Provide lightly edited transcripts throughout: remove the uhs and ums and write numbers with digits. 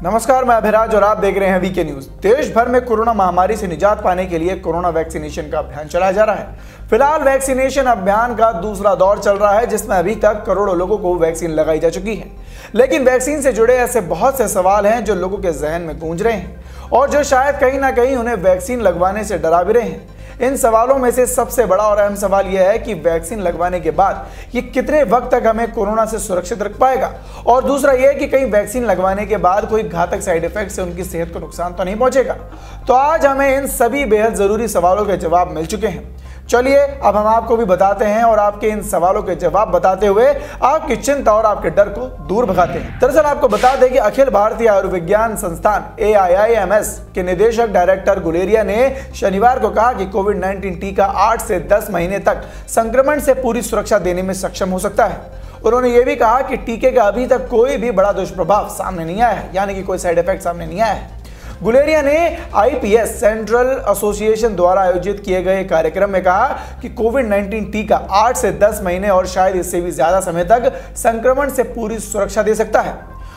नमस्कार, मैं अभिराज और आप देख रहे हैं वीके न्यूज। देश भर में कोरोना महामारी से निजात पाने के लिए कोरोना वैक्सीनेशन का अभियान चलाया जा रहा है। फिलहाल वैक्सीनेशन अभियान का दूसरा दौर चल रहा है, जिसमें अभी तक करोड़ों लोगों को वैक्सीन लगाई जा चुकी है। लेकिन वैक्सीन से जुड़े ऐसे बहुत से सवाल हैं जो लोगों के जहन में गूंज रहे हैं और जो शायद कहीं ना कहीं उन्हें वैक्सीन लगवाने से डरा भी रहे हैं। इन सवालों में से सबसे बड़ा और अहम सवाल यह है कि वैक्सीन लगवाने के बाद ये कितने वक्त तक हमें कोरोना से सुरक्षित रख पाएगा, और दूसरा यह कि कहीं वैक्सीन लगवाने के बाद कोई घातक साइड इफेक्ट से उनकी सेहत को नुकसान तो नहीं पहुंचेगा। तो आज हमें इन सभी बेहद जरूरी सवालों के जवाब मिल चुके हैं। चलिए अब हम आपको भी बताते हैं और आपके इन सवालों के जवाब बताते हुए आपकी चिंता और आपके डर को दूर भगाते हैं। दरअसल आपको बता दें कि अखिल भारतीय आयुर्विज्ञान संस्थान AIIMS के निदेशक डायरेक्टर गुलेरिया ने शनिवार को कहा कि कोविड-19 टीका 8 से 10 महीने तक संक्रमण से पूरी सुरक्षा देने में सक्षम हो सकता है। उन्होंने ये भी कहा कि टीके का अभी तक कोई भी बड़ा दुष्प्रभाव सामने नहीं आया है, यानी कि कोई साइड इफेक्ट सामने नहीं आया है। गुलेरिया ने IPS सेंट्रल एसोसिएशन द्वारा आयोजित किए गए कार्यक्रम में कहा कि कोविड-19 टीका 8 से 10 महीने और शायद इससे भी ज्यादा समय तक संक्रमण से पूरी सुरक्षा दे सकता है।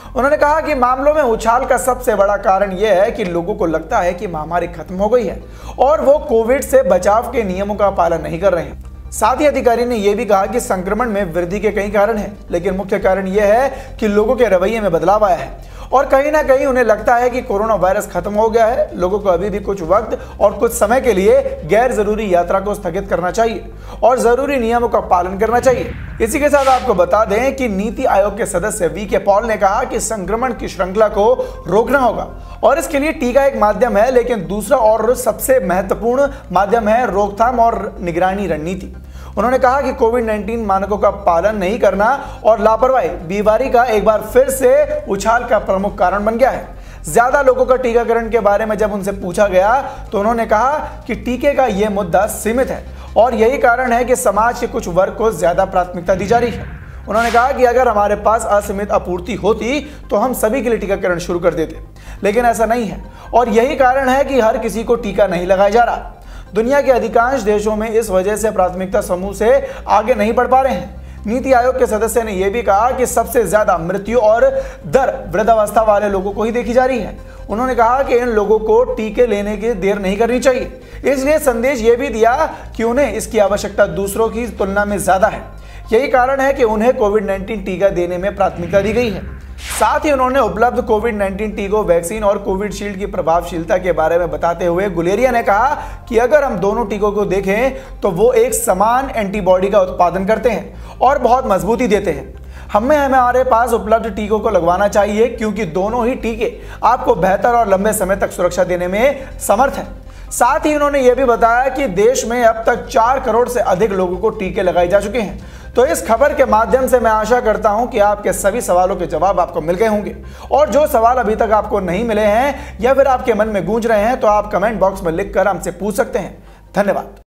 उन्होंने कहा कि मामलों में उछाल का सबसे बड़ा कारण यह है कि लोगों को लगता है कि महामारी खत्म हो गई है और वो कोविड से बचाव के नियमों का पालन नहीं कर रहे हैं। साथ ही अधिकारी ने यह भी कहा कि संक्रमण में वृद्धि के कई कारण हैं, लेकिन मुख्य कारण यह है कि लोगों के रवैये में बदलाव आया है और कहीं ना कहीं उन्हें लगता है कि कोरोना वायरस खत्म हो गया है। लोगों को अभी भी कुछ वक्त और कुछ समय के लिए गैर जरूरी यात्रा को स्थगित करना चाहिए और जरूरी नियमों का पालन करना चाहिए। इसी के साथ आपको बता दें कि नीति आयोग के सदस्य VK पॉल ने कहा कि संक्रमण की श्रृंखला को रोकना होगा और इसके लिए टीका एक माध्यम है, लेकिन दूसरा और सबसे महत्वपूर्ण माध्यम है रोकथाम और निगरानी रणनीति। उन्होंने कहा कि कोविड-19 मानकों का पालन नहीं करना और लापरवाही बीमारी का एक बार फिर से उछाल का प्रमुख कारण बन गया है। ज्यादा लोगों का टीकाकरण के बारे में जब उनसे पूछा गया तो उन्होंने कहा कि टीके का यह मुद्दा सीमित है और यही कारण है कि समाज के कुछ वर्ग को ज्यादा प्राथमिकता दी जा रही है। उन्होंने कहा कि अगर हमारे पास असीमित आपूर्ति होती तो हम सभी के लिए टीकाकरण शुरू कर देते, लेकिन ऐसा नहीं है और यही कारण है कि हर किसी को टीका नहीं लगाया जा रहा। दुनिया के अधिकांश देशों में इस वजह से प्राथमिकता समूह से आगे नहीं बढ़ पा रहे हैं। नीति आयोग के सदस्य ने यह भी कहा कि सबसे ज्यादा मृत्यु और दर वृद्धावस्था वाले लोगों को ही देखी जा रही है। उन्होंने कहा कि इन लोगों को टीके लेने की देर नहीं करनी चाहिए, इसलिए संदेश यह भी दिया कि उन्हें इसकी आवश्यकता दूसरों की तुलना में ज्यादा है। यही कारण है कि उन्हें कोविड-19 टीका देने में प्राथमिकता दी गई है। साथ ही उन्होंने उपलब्ध कोविड-19 टीकों, वैक्सीन और कोविशील्ड की प्रभावशीलता के बारे में बताते हुए गुलेरिया ने कहा कि अगर हम दोनों टीकों को देखें तो वो एक समान एंटीबॉडी का उत्पादन करते हैं और बहुत मजबूती देते हैं। हमारे पास उपलब्ध टीकों को लगवाना चाहिए क्योंकि दोनों ही टीके आपको बेहतर और लंबे समय तक सुरक्षा देने में समर्थ हैं। साथ ही उन्होंने यह भी बताया कि देश में अब तक 4 करोड़ से अधिक लोगों को टीके लगाए जा चुके हैं। तो इस खबर के माध्यम से मैं आशा करता हूं कि आपके सभी सवालों के जवाब आपको मिल गए होंगे, और जो सवाल अभी तक आपको नहीं मिले हैं या फिर आपके मन में गूंज रहे हैं तो आप कमेंट बॉक्स में लिखकर हमसे पूछ सकते हैं। धन्यवाद।